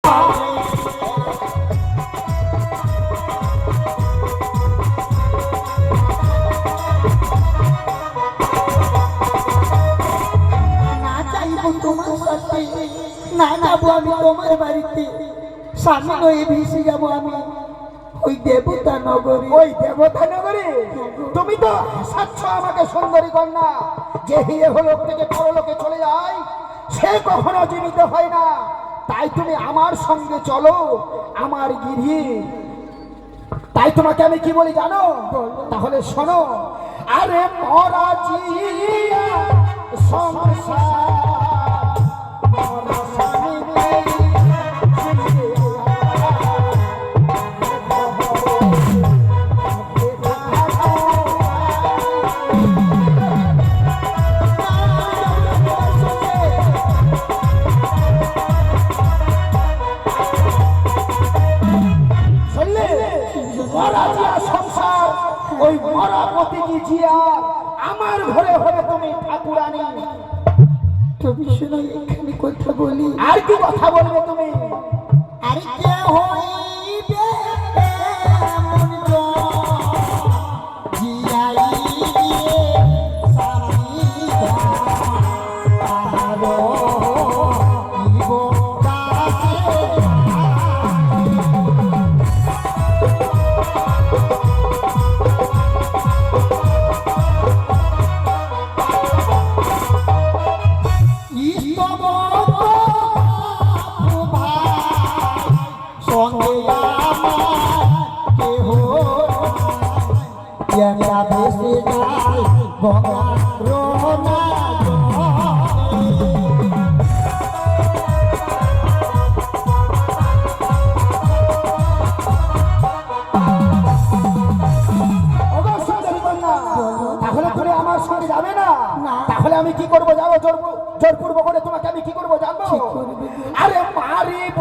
না যাবো আমি তোমার বাড়িতে, স্বামী হয়ে ভেসে যাবো আমি ওই দেবতা নগরে। ওই দেবতা নগরে? তুমি তো হাসাচ্ছ আমাকে সুন্দরী কন্যা। যে হিয়ে হলোক থেকে পরলোকে চলে যায় সে কখনো জীবিত হয় না। তাই তুমি আমার সঙ্গে চলো আমার গিরি। তাই তোমাকে আমি কি বলি জানো? তাহলে শোনো। আরে মরা জিয়া সংসার ওই মরাপতি কি জিয়া আমার ঘরে হবে তুমি ঠাকুরানী। তুমি শোনো এখানে কথা বলি। আর কি কথা বলবে তুমি? আর কে হইবে এমন জিয়াই দিয়ে স্বামী তারো ইব কাছে। তাহলে তুমি আমার সঙ্গে যাবে না? তাহলে আমি কি করবো জানো? জোরপূর্ব করে তোমাকে আমি কি করবো জানো? আরে মারিব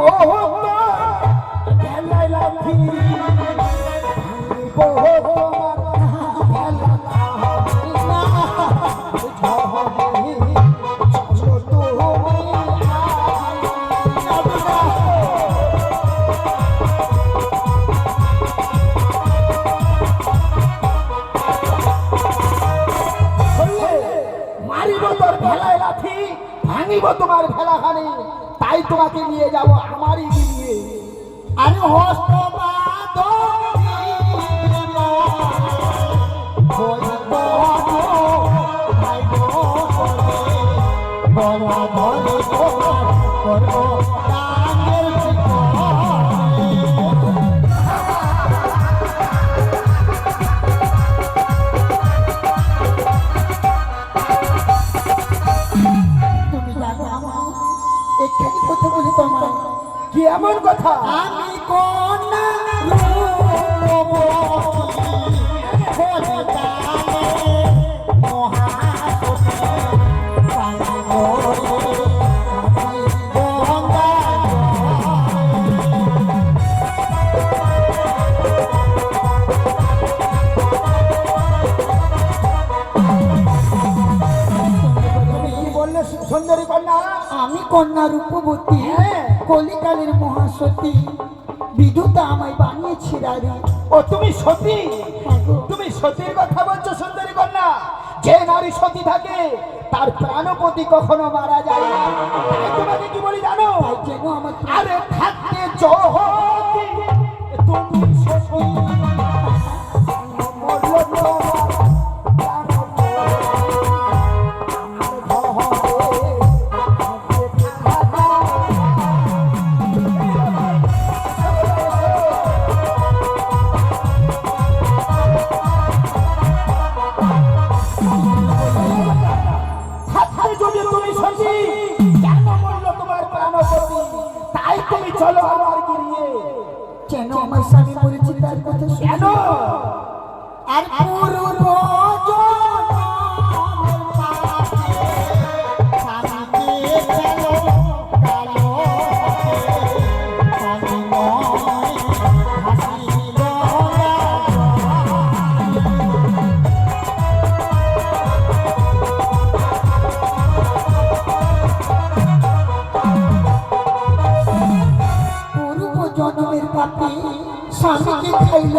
ভাঙিব তোমার ভেলাখানি। তাই তোমাকে নিয়ে যাব আমারই গিয়ে। আরে হস্ত কথা বলি তোমার কি এমন কথা? আমি কোন সুন্দরী কন্যা? আমি কন্যা রূপবতী, কলিকালের মহাসতী। বিধুতা আমায় বানিয়েছে রানী। ও তুমি সতী? তুমি সতীর কথা বলছো সুন্দরী কন্যা? যে নারী সতী থাকে তার প্রাণপতি কখনো মারা যায় না। তোমাকে কি বলি জানো? যেন আমার আরে থাকতে জহতি তুমি সতী চলো আমার গিরিয়ে। কেন আমার স্বামী মরেছে তার কথা কেন? আর পূর্ব জন্মের পাপে স্বামীকে খাইল